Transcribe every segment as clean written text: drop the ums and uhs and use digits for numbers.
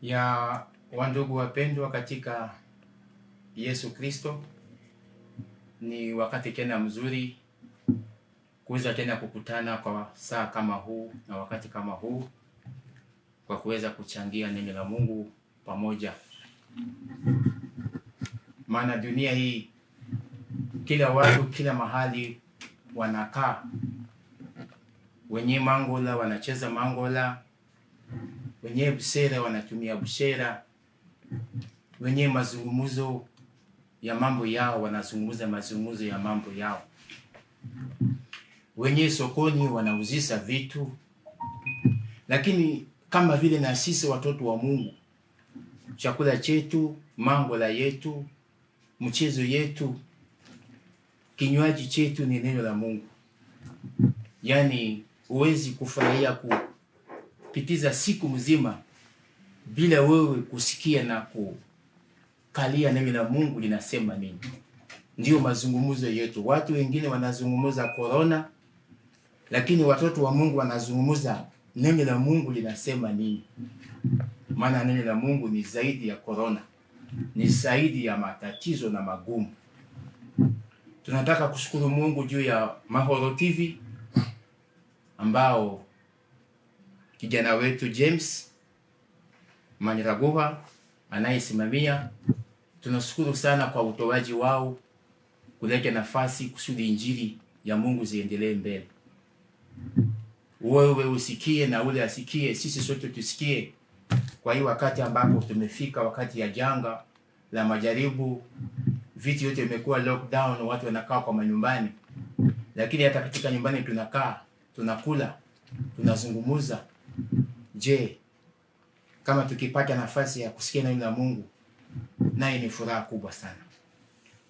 ya wandugu wapendwa katika Yesu Kristo. Ni wakati tena mzuri kuweza tena kukutana kwa saa kama huu na wakati kama huu kwa kuweza kuchangia neno la Mungu pamoja. Maana dunia hii kila watu kila mahali wanakaa, wenye mangola wanacheza mangola, wenye busera wanatumia busera, wenye mazungumzo ya mambo yao wanazungumza mazungumzo ya mambo yao, wenye sokoni wanauzisha vitu. Lakini kama vile na sisi watoto wa Mungu, chakula chetu, mangola yetu, mchezo yetu, kinywaji chetu ni neno la Mungu. Yani huwezi kufurahia kupitiza siku mzima bila wewe kusikia na kukalia neno la Mungu linasema nini. Ndio mazungumzo yetu. Watu wengine wanazungumza corona, lakini watoto wa Mungu wanazungumza neno la Mungu linasema nini. Maana neno la Mungu ni zaidi ya corona, ni zaidi ya matatizo na magumu. Tunataka kushukuru Mungu juu ya Mahoro TV ambao kijana wetu James Maniraguha anayesimamia. Tunashukuru sana kwa utoaji wao kuleta nafasi kusudi injili ya Mungu ziendelee mbele. Wewe usikie na ule asikie, sisi sote tusikie. Kwa hiyo wakati ambapo tumefika wakati ya janga la majaribu, vitu yote imekuwa lockdown, watu wanakaa kwa manyumbani, lakini hata katika nyumbani tunakaa, tunakula, tunazungumuza. Je, kama tukipata nafasi ya kusikia neno la Mungu, naye ni furaha kubwa sana.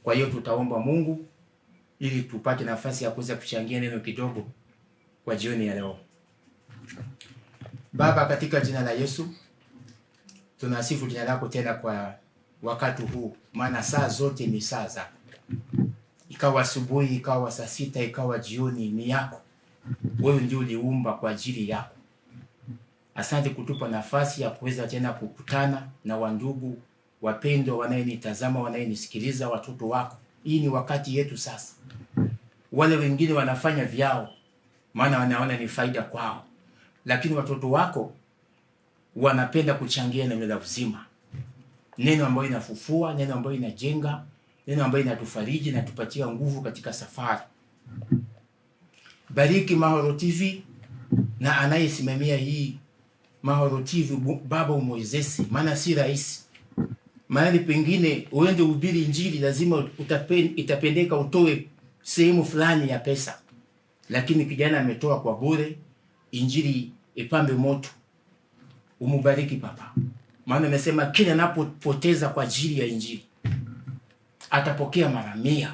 Kwa hiyo tutaomba Mungu ili tupate nafasi ya kuweza kuchangia neno kidogo kwa jioni ya leo. Baba, katika jina la Yesu, tunasifu jina lako tena kwa wakati huu, maana saa zote ni saa zako. Ikawa asubuhi, ikawa saa sita, ikawa jioni, ni yako. Wewe ndio uliumba kwa ajili yako. Asante kutupa nafasi ya kuweza tena kukutana na wandugu wapendwa wanayenitazama, wanayenisikiliza, watoto wako. Hii ni wakati yetu sasa. Wale wengine wanafanya vyao, maana wanaona ni faida kwao, lakini watoto wako wanapenda kuchangia neno la uzima, neno ambayo inafufua, neno ambayo inajenga, neno ambayo inatufariji na tupatia nguvu katika safari. Bariki Mahoro TV na anayesimamia hii Mahoro TV, Baba umwezeshe, maana si rahisi. Mahali pengine uende ubiri injili lazima itapendeka utoe sehemu fulani ya pesa, lakini kijana ametoa kwa bure, injili ipambe moto. Umubariki Baba, maana amesema kila anapopoteza kwa ajili ya injili atapokea mara 100.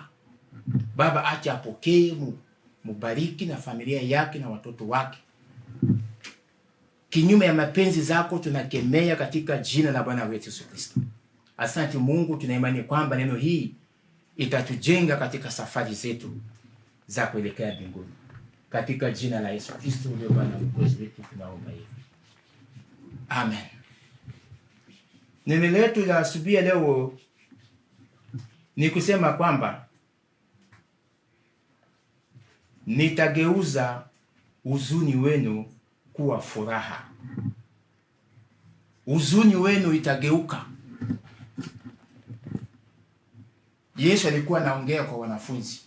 Baba, acha apokee, mubariki na familia yake na watoto wake. Kinyume ya mapenzi zako tunakemea katika jina la Bwana wetu Yesu Kristo. Asante Mungu, tuna imani kwamba neno hii itatujenga katika safari zetu za kuelekea mbinguni. Katika jina la Yesu Kristo ndio Bwana mwokozi wetu tunaomba hivi. Amen. Neno letu la asubuhi leo ni kusema kwamba nitageuza huzuni wenu kuwa furaha. Huzuni wenu itageuka. Yesu alikuwa anaongea kwa wanafunzi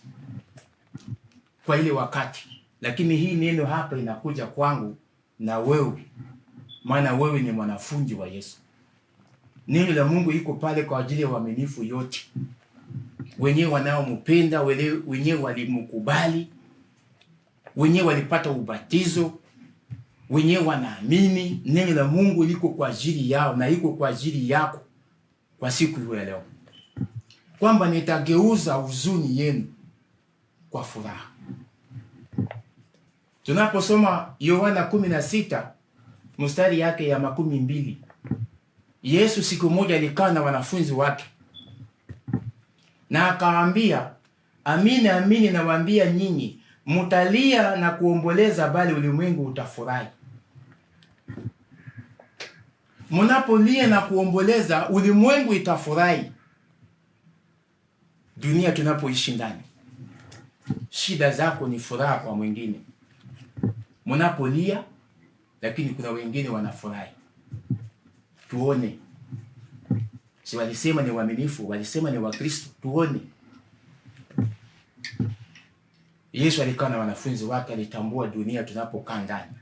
kwa ile wakati, lakini hii neno hapa inakuja kwangu na wewe, maana wewe ni mwanafunzi wa Yesu. Neno la Mungu iko pale kwa ajili ya waaminifu yote, wenyewe wanaompenda, wenyewe walimkubali, wenyewe walipata ubatizo, wenyewe wanaamini. Neno la Mungu liko kwa ajili yao na iko kwa ajili yako kwa siku hii ya leo, kwamba nitageuza huzuni yenu kwa furaha. Tunaposoma Yohana 16 mstari yake ya 12, Yesu siku moja alikaa na wanafunzi wake na akawaambia, amini amini nawaambia nyinyi, mtalia na kuomboleza, bali ulimwengu utafurahi. Mnapolia na kuomboleza, ulimwengu itafurahi. Dunia tunapoishi ndani, shida zako ni furaha kwa mwingine. Mnapolia, lakini kuna wengine wanafurahi. Tuone. Si walisema ni waaminifu, walisema ni Wakristo. Tuone. Yesu alikaa na wanafunzi wake, alitambua dunia tunapokaa ndani.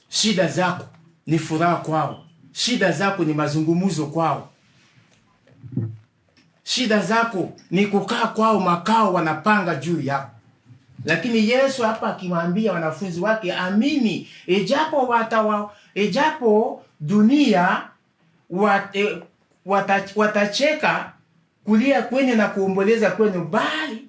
Shida zako ni furaha kwao. Shida zako ni mazungumzo kwao. Shida zako ni kukaa kwao makao wanapanga juu yako. Lakini Yesu hapa akimwambia wanafunzi wake, amini, ijapo dunia watacheka, kulia kwenu na kuomboleza kwenu, bali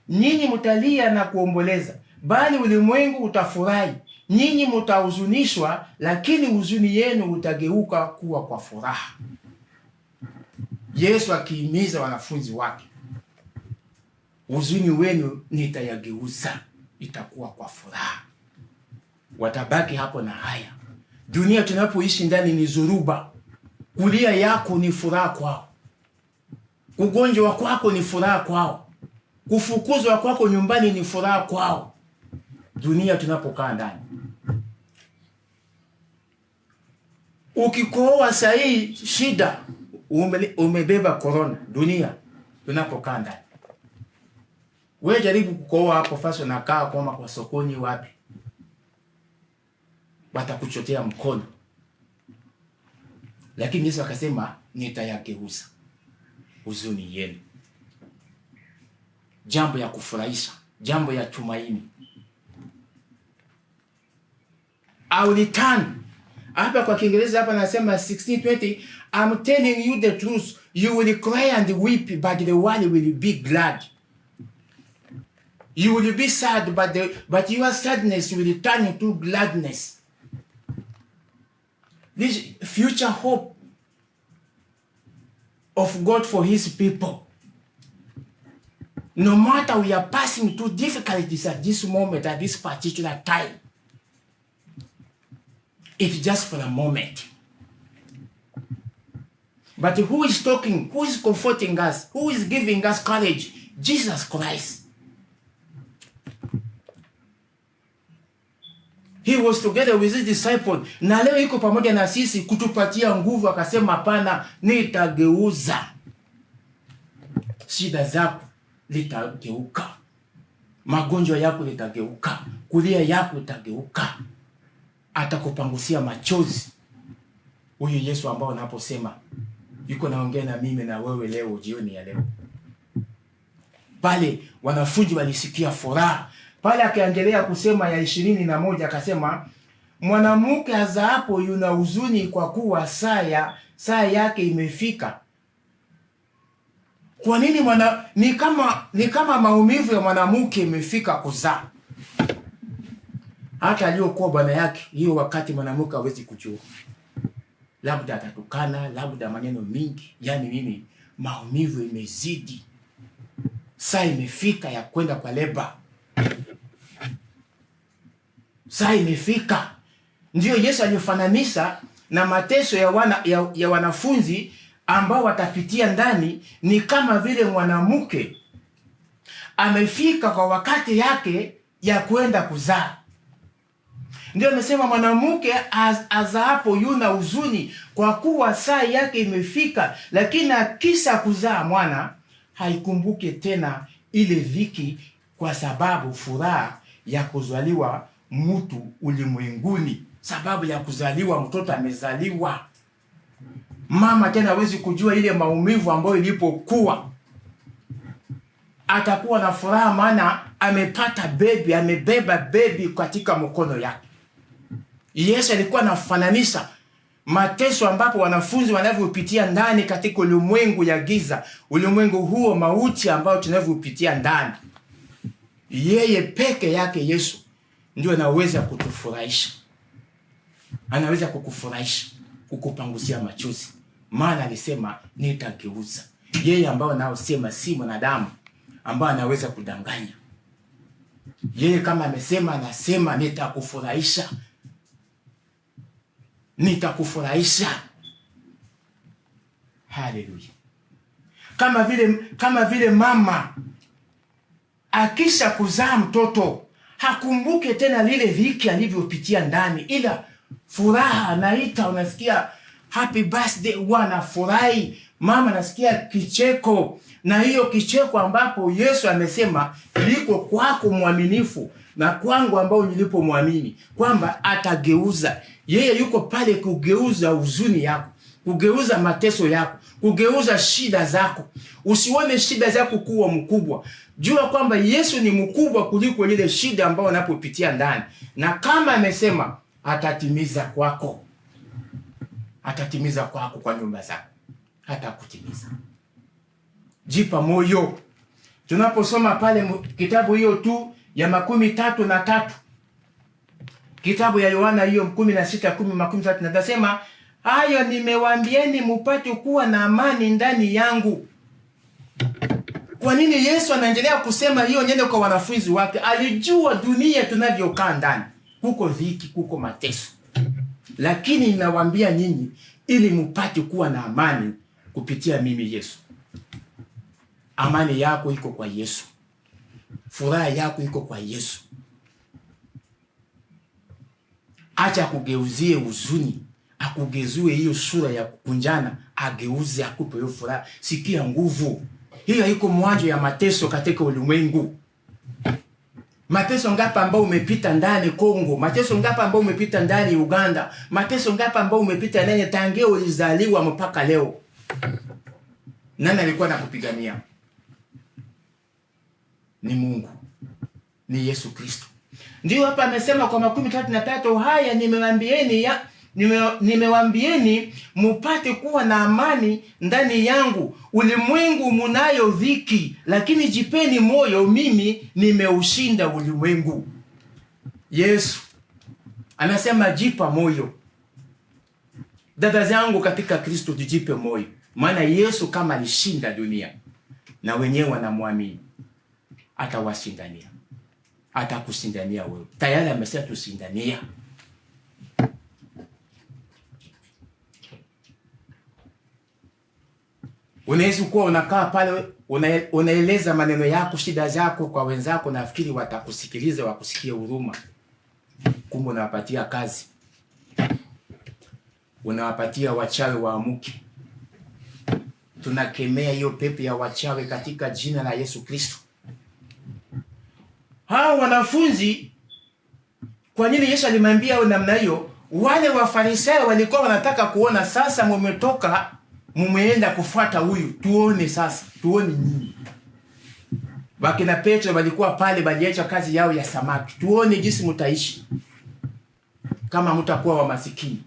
nyinyi mtalia na kuomboleza, bali ulimwengu utafurahi. Nyinyi mtahuzunishwa, lakini huzuni yenu utageuka kuwa kwa furaha. Yesu akihimiza wanafunzi wake, huzuni wenu nitayageuza, itakuwa kwa furaha. Watabaki hapo na haya. Dunia tunapoishi ndani ni zoruba. Kulia yako ni furaha kwao. Ugonjwa kwako ni furaha kwao. Kufukuzwa kwako nyumbani ni furaha kwao. Dunia tunapokaa ndani. Ukikohoa sahi shida, umebeba corona. Dunia tunapokaa ndani. Wewe jaribu kukohoa hapo fasa na kaa kwa sokoni wapi? Watakuchotea mkono. Lakini Yesu akasema nitayageuza huzuni yenu. Jambo ya kufurahisha, jambo ya tumaini. I'll return. Hapa kwa Kiingereza hapa nasema 16:20, I'm telling you the truth, you will cry and weep, but the world will be glad. You will be sad, but your sadness will turn into gladness. This future hope of God for his people. No matter we are passing through difficulties at this moment, at this particular time, it's just for a moment. But who is talking? Who is comforting us? Who is giving us courage? Jesus Christ. He was together with his disciples. Na leo yuko pamoja na sisi kutupatia nguvu, akasema hapana, nitageuza. Shida zako litageuka. Magonjwa yako litageuka. Kulia yako litageuka. Atakupangusia machozi. Huyu Yesu ambao anaposema yuko naongea na mimi na wewe leo jioni ya leo. Pale wanafunzi walisikia furaha. Pale akaendelea kusema ya 21 akasema, mwanamke azaapo yuna huzuni kwa kuwa saa yake imefika. Kwa nini ni kama maumivu ya mwanamke imefika kuzaa. Hata aliyokuwa bwana yake hiyo wakati mwanamke hawezi kujua. Labda atatukana, labda maneno mingi. Yani mimi maumivu imezidi. Saa imefika ya kwenda kwa leba. Saa imefika. Ndio Yesu alifananisha na mateso ya wanafunzi ambao watapitia ndani, ni kama vile mwanamke amefika kwa wakati yake ya kwenda kuzaa. Ndio amesema mwanamke azaapo yuna huzuni kwa kuwa saa yake imefika, lakini akisha kuzaa mwana haikumbuke tena ile dhiki, kwa sababu furaha ya kuzaliwa mtu ulimwenguni, sababu ya kuzaliwa mtoto amezaliwa. Mama tena hawezi kujua ile maumivu ambayo ilipokuwa. Atakuwa na furaha maana amepata baby, amebeba baby katika mkono yake. Yesu alikuwa anafananisha mateso ambapo wanafunzi wanavyopitia ndani katika ulimwengu ya giza, ulimwengu huo mauti ambao tunavyopitia ndani. Yeye peke yake Yesu ndio anaweza kutufurahisha. Anaweza kukufurahisha, kukupangusia machozi. Maana alisema nitageuza. Yeye ambao naosema si mwanadamu ambao anaweza kudanganya. Yeye kama amesema, anasema nitakufurahisha. nitakufurahisha. Haleluya. Kama vile mama akisha kuzaa mtoto hakumbuke tena lile dhiki alivyopitia ndani, ila furaha anaita, unasikia happy birthday, wanafurahi, mama nasikia kicheko, na hiyo kicheko ambapo Yesu amesema liko kwako mwaminifu na kwangu ambao nilipomwamini, kwamba atageuza. Yeye yuko pale kugeuza huzuni yako, kugeuza mateso yako, kugeuza shida zako. Usione shida zako kuwa mkubwa. Jua kwamba Yesu ni mkubwa kuliko ile shida ambayo unapopitia ndani. Na kama amesema atatimiza kwako. Atatimiza kwako kwa nyumba zako. Atakutimiza. Jipa moyo. Tunaposoma pale kitabu hiyo tu ya 33, kitabu ya Yohana hiyo 16:10 nasema, hayo nimewaambieni mupate kuwa na amani ndani yangu. Kwa nini Yesu anaendelea kusema hiyo neno kwa wanafunzi wake? Alijua dunia tunavyokaa ndani, kuko dhiki, kuko mateso. Lakini ninawaambia nyinyi ili mupate kuwa na amani kupitia mimi Yesu. Amani yako iko kwa Yesu. Furaha yako iko kwa Yesu. Acha kugeuzie huzuni, akugezue hiyo sura ya kukunjana, ageuze akupe hiyo furaha. Sikia nguvu. Hiyo haiko mwanzo ya mateso katika ulimwengu. Mateso ngapi ambao umepita ndani Kongo? Mateso ngapi ambao umepita ndani Uganda? Mateso ngapi ambao umepita ndani tangia ulizaliwa mpaka leo? Nani alikuwa anakupigania? Ni Mungu. Ni Yesu Kristo. Ndio hapa amesema kwa 33, haya nimewaambieni mupate kuwa na amani ndani yangu. Ulimwengu munayo dhiki, lakini jipeni moyo, mimi nimeushinda ulimwengu. Yesu anasema jipa moyo. Dada zangu katika Kristo, tujipe moyo. Maana Yesu kama alishinda dunia, na wenyewe wanamwamini, atawashindania. Atakushindania wewe. Tayari amesema tushindania. Unaweza kuwa unakaa pale unaeleza maneno yako, shida zako kwa wenzako, nafikiri watakusikiliza, wakusikie huruma. Kumbe unawapatia kazi. Unawapatia wachawi waamuke. Tunakemea hiyo pepo ya wachawi katika jina la Yesu Kristo. Hao wanafunzi, kwa nini Yesu alimwambia namna hiyo? Wale Wafarisayo walikuwa wanataka kuona sasa mmetoka mumeenda kufuata huyu, tuone sasa, tuone nini. Wakina Petro walikuwa pale, baliacha kazi yao ya samaki. Tuone jinsi mtaishi kama mtakuwa wa masikini.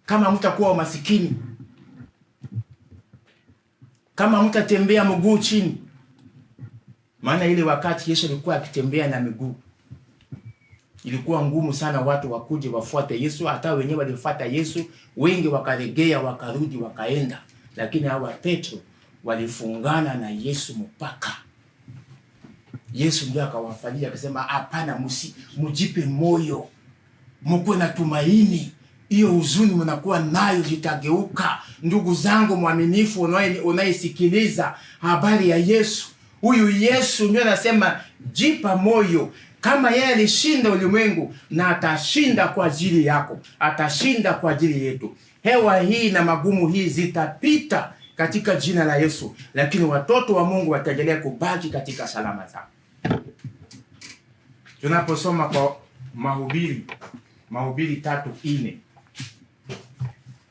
Kama mtakuwa wa masikini. Kama mtatembea mguu chini. Maana ile wakati Yesu alikuwa akitembea na miguu, ilikuwa ngumu sana watu wakuje wafuate Yesu. Hata wenyewe walifuata Yesu, wengi wakaregea, wakarudi, wakaenda. Lakini hawa Petro walifungana na Yesu mpaka. Yesu ndio akawafanyia, akasema hapana, mjipe moyo. Mkuwe na tumaini. Hiyo huzuni mnakuwa nayo zitageuka. Ndugu zangu mwaminifu unayesikiliza habari ya Yesu. Huyu Yesu ndio anasema jipa moyo. Kama yeye alishinda ulimwengu, na atashinda kwa ajili yako. Atashinda kwa ajili yetu. Hewa hii na magumu hii zitapita katika jina la Yesu. Lakini watoto wa Mungu wataendelea kubaki katika salama zao. Tunaposoma kwa Mahubiri 3:4.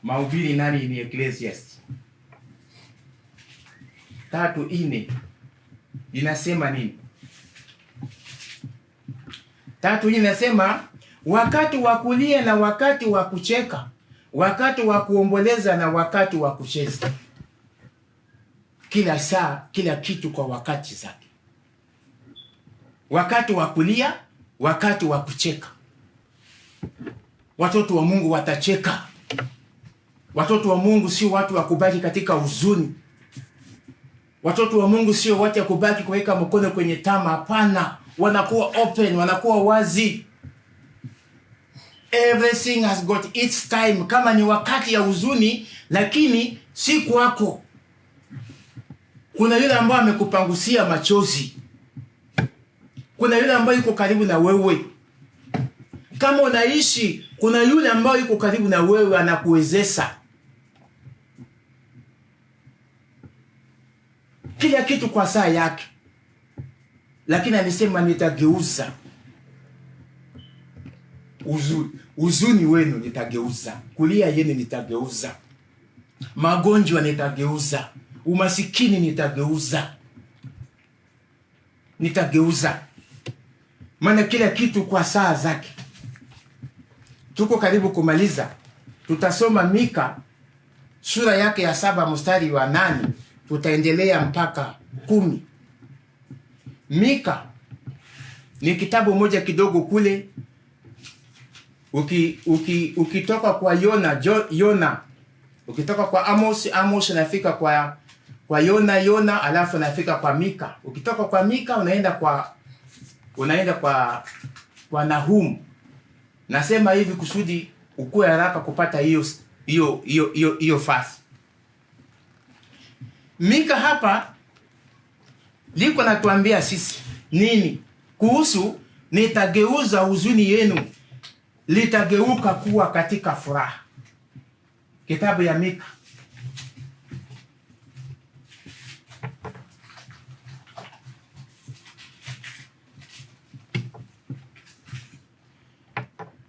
Mahubiri nani ni Ecclesiastes 3:4. Inasema nini? 3:4 inasema, wakati wa kulia na wakati wa kucheka, wakati wa kuomboleza na wakati wa kucheza. Kila saa, kila kitu kwa wakati zake. Wakati wa kulia, wakati wa kucheka. Watoto wa Mungu watacheka. Watoto wa Mungu sio watu wa kubaki katika huzuni. Watoto wa Mungu sio watu wa kubaki kuweka mkono kwenye tama, hapana. Wanakuwa open, wanakuwa wazi. Everything has got its time. Kama ni wakati ya huzuni, lakini si kwako. Kuna yule ambaye amekupangusia machozi. Kuna yule ambaye yuko karibu na wewe. Kama unaishi, kuna yule ambaye yuko karibu na wewe anakuwezesha. Kila kitu kwa saa yake. Lakini alisema nitageuza huzuni wenu, nitageuza kulia yenu, nitageuza magonjwa, nitageuza umasikini, nitageuza. Maana kila kitu kwa saa zake. Tuko karibu kumaliza. Tutasoma Mika sura yake ya 7 mstari wa 8. Tutaendelea mpaka 10. Mika ni kitabu moja kidogo kule. Ukitoka kwa Yona, ukitoka kwa Amos unafika kwa Yona, alafu unafika kwa Mika. Ukitoka kwa Mika unaenda kwa Nahum. Nasema hivi kusudi ukue haraka kupata hiyo fasi. Mika hapa liko natuambia sisi nini? Kuhusu nitageuza huzuni yenu, litageuka kuwa katika furaha. Kitabu ya Mika.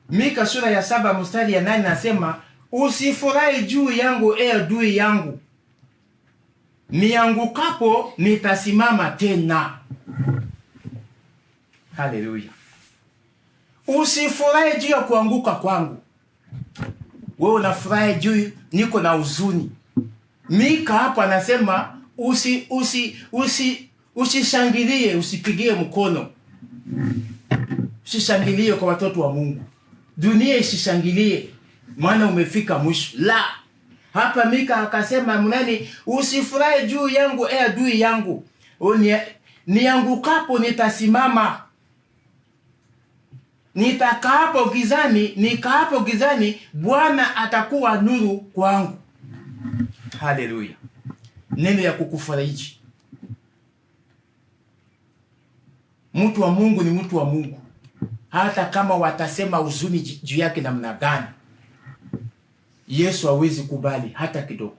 Mika sura ya 7 mstari ya 8 nasema, usifurahi juu yangu adui yangu, niangukapo nitasimama tena. Haleluya. Usifurahi juu ya kuanguka kwangu. Wewe unafurahi juu niko na huzuni. Mika hapa anasema usishangilie, usipigie mkono. Usishangilie kwa watoto wa Mungu. Dunia isishangilie maana umefika mwisho. La. Hapa Mika akasema mnani, usifurahi juu yangu adui yangu, niangukapo nitasimama. Nikaapo gizani, Bwana atakuwa nuru kwangu. Haleluya. Neno ya kukufariji. Mtu wa Mungu ni mtu wa Mungu. Hata kama watasema huzuni juu yake namna gani, Yesu hawezi kubali hata kidogo.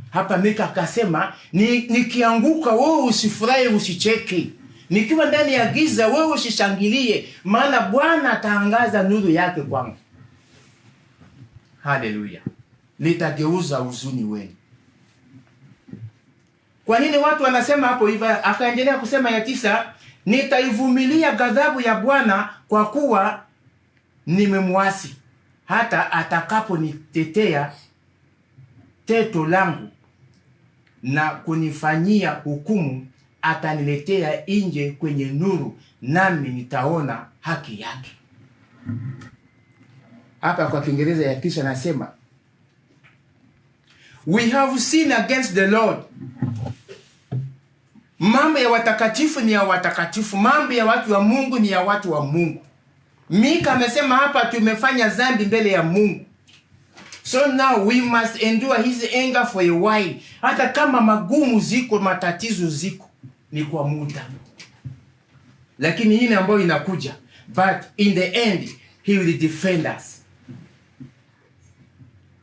Hapa Mika akasema, nikianguka wewe usifurahi, usicheke. Nikiwa ndani ya giza wewe usishangilie, maana Bwana ataangaza nuru yake kwangu. Haleluya. Nitageuza huzuni wenu. Kwa nini watu wanasema hapo hivyo? Akaendelea kusema ya 9, nitaivumilia ghadhabu ya Bwana kwa kuwa nimemwasi, hata atakaponitetea teto langu na kunifanyia hukumu, ataniletea nje kwenye nuru, nami nitaona haki yake. Hapa kwa Kiingereza ya kisha nasema, we have sinned against the Lord. Mambo ya watakatifu ni ya watakatifu, mambo ya watu wa Mungu ni ya watu wa Mungu. Mika amesema hapa tumefanya dhambi mbele ya Mungu. So now we must endure his anger for a while. Hata kama magumu ziko, matatizo ziko, ni kwa muda. Lakini hii ambayo inakuja, but in the end he will defend us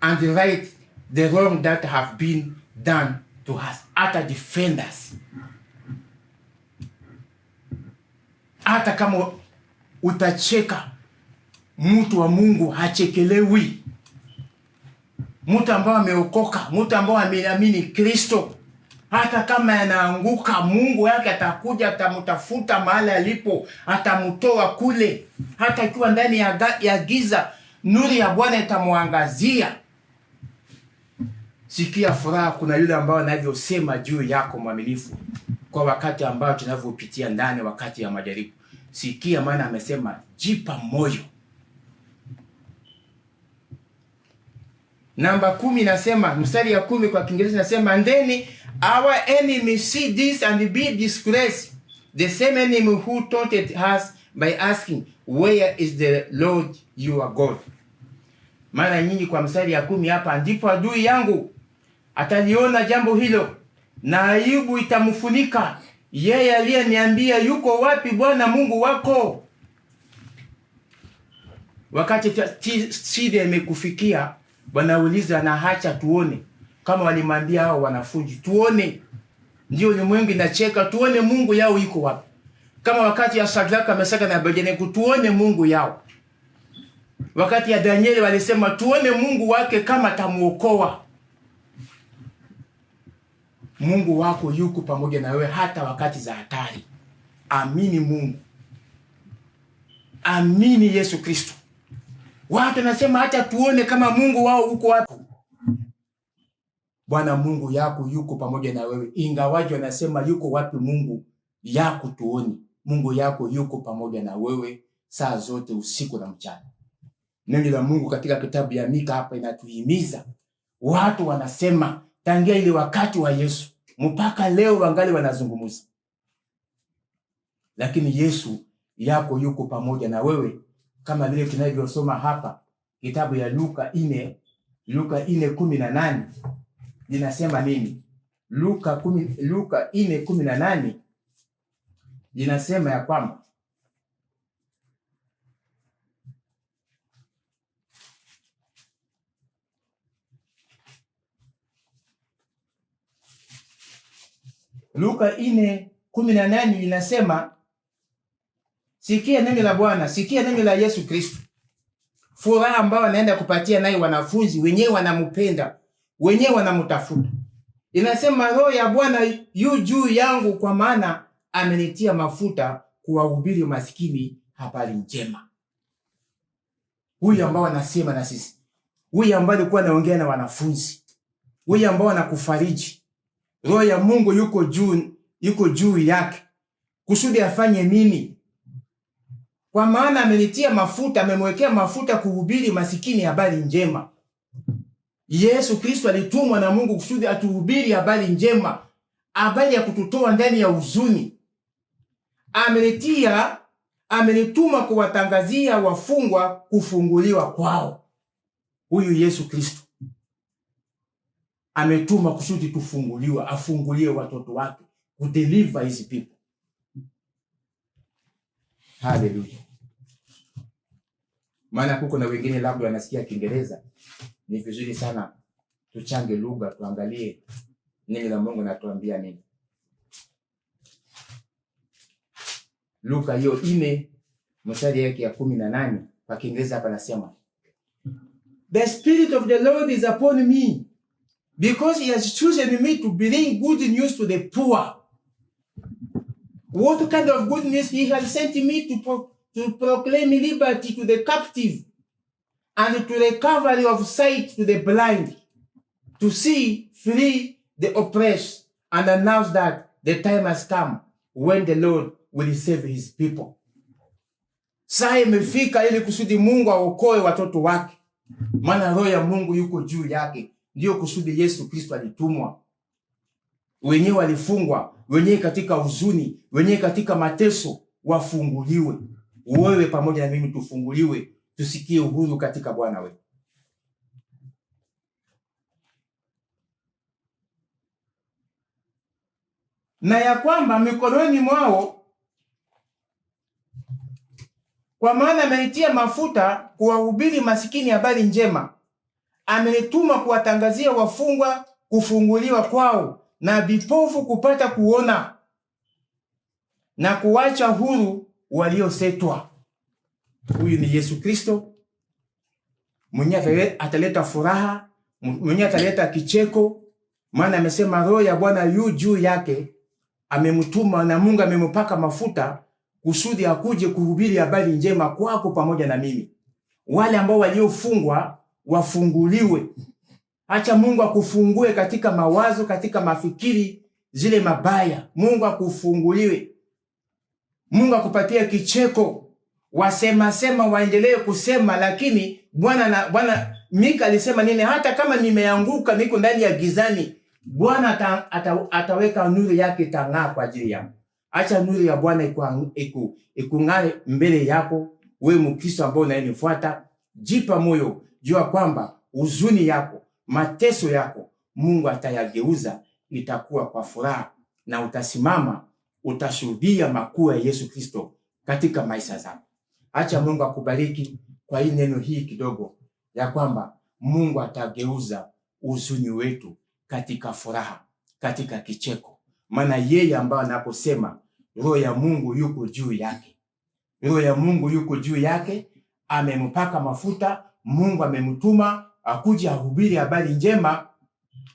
and right the wrong that have been done to us. Ata defend us. Hata kama utacheka, mtu wa Mungu hachekelewi. Mtu ambao ameokoka, mtu ambao ameamini Kristo, hata kama anaanguka, Mungu yake atakuja, atamtafuta mahali alipo, atamtoa kule. Hata ikiwa ndani ya giza, nuru ya Bwana itamwangazia. Sikia furaha kuna yule ambao anavyosema juu yako mwaminifu, kwa wakati ambao tunavyopitia ndani, wakati ya majaribu. Sikia, maana amesema jipa moyo. Namba 10 nasema, mstari ya 10 kwa Kiingereza nasema, and then our enemy see this and be disgraced, the same enemy who taunted us by asking, where is the Lord your God? Mara nyingi kwa mstari ya 10 hapa, ndipo adui yangu ataliona jambo hilo na aibu itamfunika yeye aliyeniambia, yuko wapi Bwana Mungu wako? Wakati shida imekufikia, Bwana uliza na hacha tuone, kama walimwambia hao wanafunzi, tuone. Ndio ulimwengu inacheka, tuone Mungu yao yuko wapi. Kama wakati ya Shadraka, Meshaki na Abednego, tuone Mungu yao. Wakati ya Danieli walisema tuone Mungu wake kama tamuokoa. Mungu wako yuko pamoja na wewe hata wakati za hatari. Amini Mungu. Amini Yesu Kristo. Watu nasema hata tuone kama Mungu wao uko wapi. Bwana Mungu yako yuko pamoja na wewe. Ingawaje wanasema yuko wapi Mungu yako, tuone Mungu yako yuko pamoja na wewe saa zote, usiku na mchana. Neno la Mungu katika kitabu ya Mika hapa inatuhimiza. Watu wanasema tangia ile wakati wa Yesu mpaka leo wangali wanazungumza. Lakini Yesu yako yuko pamoja na wewe, kama vile tunavyosoma hapa kitabu ya Luka 4:18 linasema nini? Luka 4:18 linasema ya kwamba Luka 4:18 linasema, sikia neno la Bwana, sikia neno la Yesu Kristo. Furaha ambayo anaenda kupatia naye wanafunzi wenyewe wanampenda, wenyewe wanamtafuta. Inasema Roho ya Bwana yu juu yangu, kwa maana amenitia mafuta kuwahubiri maskini habari njema. Huyu ambao anasema na sisi, huyu ambao alikuwa anaongea na wanafunzi, huyu ambao anakufariji. Roho ya Mungu yuko juu yake kusudi afanye nini? Kwa maana amenitia mafuta, amemwekea mafuta kuhubiri masikini habari njema. Yesu Kristo alitumwa na Mungu kusudi atuhubiri habari njema, habari ya kututoa ndani ya huzuni. Amenituma kuwatangazia wafungwa kufunguliwa kwao. Huyu Yesu Kristo ametuma kusudi tufunguliwe, afungulie watoto wake, kudeliver his people. Hallelujah. Maana kuko na wengine labda wanasikia Kiingereza, ni vizuri sana tuchange lugha, tuangalie neno la Mungu natuambia nini. Luka 4 mstari yake ya 18 kwa Kiingereza hapa nasema, The Spirit of the Lord is upon me, because he has chosen me to bring good news to the poor. What kind of good news? He has sent me to proclaim liberty to the captive and to recovery of sight to the blind, to see free the oppressed, and announce that the time has come when the Lord will save his people. Saa imefika ili kusudi Mungu aokoe watoto wake. Maana Roho ya Mungu yuko juu yake. Ndio kusudi Yesu Kristo alitumwa. Wenyewe walifungwa, wenyewe katika huzuni, wenyewe katika mateso, wafunguliwe. Wewe pamoja na mimi tufunguliwe, tusikie uhuru katika Bwana wetu. Na ya kwamba mikononi mwao, kwa maana amenitia mafuta kuwahubiri masikini habari njema, amenituma kuwatangazia wafungwa kufunguliwa kwao, na vipofu kupata kuona, na kuwacha huru waliosetwa. Huyu ni Yesu Kristo, mwenye ataleta furaha, mwenye ataleta kicheko. Maana amesema Roho ya Bwana yu juu yake, amemtuma na Mungu amempaka mafuta kusudi akuje kuhubiri habari njema kwako pamoja na mimi. Wale ambao waliofungwa wafunguliwe. Acha Mungu akufungue katika mawazo, katika mafikiri zile mabaya. Mungu akufunguliwe. Mungu akupatie kicheko. Sema waendelee kusema, lakini Bwana Mika alisema nini? Hata kama nimeanguka, niko ndani ya gizani, Bwana ataweka nuru yake tang'aa kwa ajili yangu. Acha nuru ya Bwana ikung'are mbele yako, wewe Mkristo ambao unanifuata. Jipa moyo, jua kwamba huzuni yako, mateso yako Mungu atayageuza, itakuwa kwa furaha, na utasimama, utashuhudia makuu ya Yesu Kristo katika maisha zako. Acha Mungu akubariki kwa hii neno hii kidogo ya kwamba Mungu atageuza huzuni wetu katika furaha, katika kicheko. Maana yeye ambaye anaposema Roho ya Mungu yuko juu yake, Roho ya Mungu yuko juu yake, amempaka mafuta, Mungu amemtuma akuje ahubiri habari njema,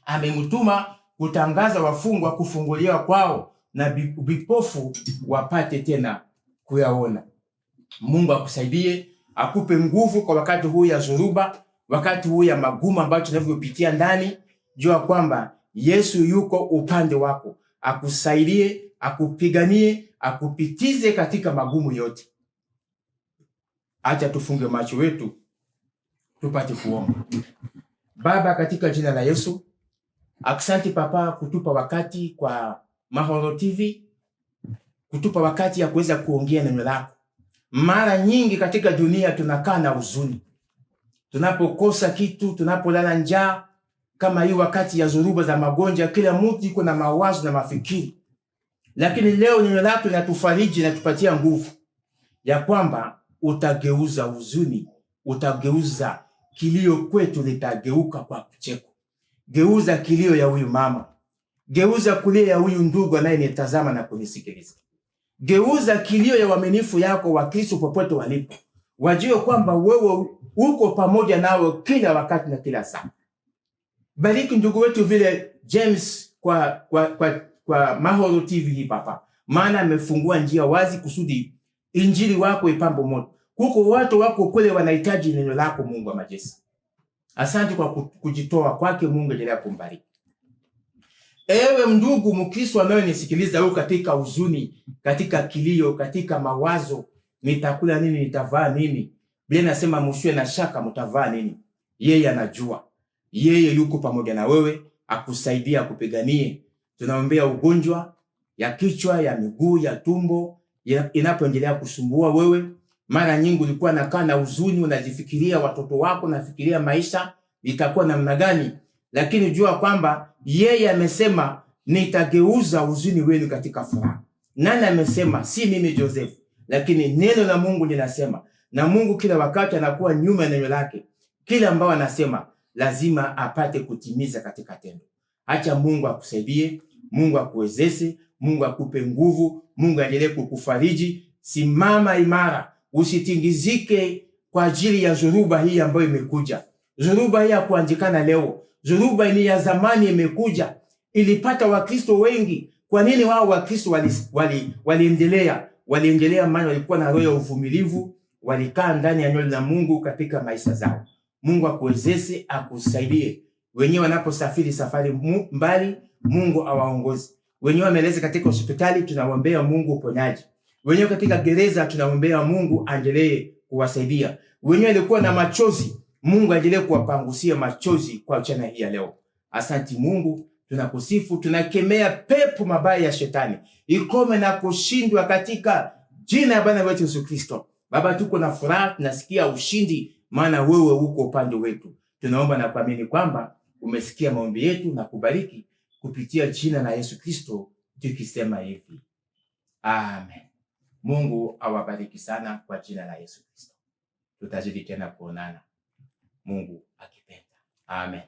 amemtuma kutangaza wafungwa kufunguliwa kwao na vipofu wapate tena kuyaona. Mungu akusaidie, akupe nguvu kwa wakati huu ya zoruba, wakati huu ya magumu ambayo tunavyopitia ndani. Jua kwamba Yesu yuko upande wako, akusaidie, akupiganie, akupitize katika magumu yote. Acha tufunge macho yetu tupate kuomba. Baba, katika jina la Yesu, asante Papa kutupa wakati kwa Mahoro TV, kutupa wakati ya kuweza kuongea neno lako. Mara nyingi katika dunia tunakaa na huzuni, tunapokosa kitu, tunapolala njaa, kama hii wakati ya zoruba za magonjwa, kila mtu yuko na mawazo na mafikiri. Lakini leo neno lako linatufariji na tupatia nguvu ya kwamba utageuza huzuni, utageuza kilio kwetu, litageuka kwa kucheko. Geuza kilio ya huyu mama, geuza kulia ya huyu ndugu anayenitazama na kunisikiliza. Geuza kilio ya uaminifu yako wa Kristo popote walipo. Wajue kwamba wewe uko pamoja nao kila wakati na kila saa. Bariki ndugu wetu vile James kwa Mahoro TV hii Papa. Maana amefungua njia wazi kusudi injili wako ipambo moto. Kuko watu wako kule wanahitaji neno lako, Mungu wa majeshi. Asante kwa kujitoa kwake, Mungu endelea kumbariki. Ewe ndugu Mkristo anayenisikiliza wewe katika huzuni, katika kilio, katika mawazo, nitakula nini, nitavaa nini? Biblia inasema msiwe na shaka mtavaa nini. Yeye anajua. Yeye yuko pamoja na wewe, akusaidia, akupiganie. Tunaombea ugonjwa ya kichwa, ya miguu, ya tumbo inapoendelea kusumbua wewe. Mara nyingi ulikuwa nakaa na huzuni, unajifikiria watoto wako, unafikiria maisha itakuwa namna gani, lakini jua kwamba yeye amesema nitageuza huzuni wenu katika furaha. Nani amesema? Si mimi Joseph, lakini neno la Mungu linasema, na Mungu kila wakati anakuwa nyuma ya neno lake. Kila ambao anasema lazima apate kutimiza katika tendo. Acha Mungu akusaidie, Mungu akuwezeshe, Mungu akupe nguvu, Mungu aendelee kukufariji. Simama imara, usitingizike kwa ajili ya zoruba hii ambayo imekuja. Zoruba hii hakuanzikana leo. Zoruba ni ya zamani, imekuja. Ilipata Wakristo wengi. Kwa nini wao Wakristo waliendelea? Waliendelea maana walikuwa na roho ya uvumilivu, walikaa ndani ya neno la Mungu katika maisha zao. Mungu akuwezeshe, akusaidie. Wenyewe wanaposafiri safari mbali, Mungu awaongoze. Wenyewe wameleza katika hospitali, tunawaombea Mungu uponyaji. Wenyewe katika gereza, tunaombea Mungu aendelee kuwasaidia. Wenyewe walikuwa na machozi, Mungu aendelee kuwapangusia machozi kwa mchana hii ya leo. Asante Mungu, tunakusifu, tunakemea pepo mabaya ya shetani ikome na kushindwa katika jina la Bwana wetu Yesu Kristo. Baba, tuko na furaha, tunasikia ushindi, maana wewe uko upande wetu. Tunaomba na kuamini kwamba umesikia maombi yetu na kubariki kupitia jina la Yesu Kristo, tukisema hivi. Amen. Mungu awabariki sana kwa jina la Yesu Kristo. Tutazidi tena kuonana, Mungu akipenda. Amen.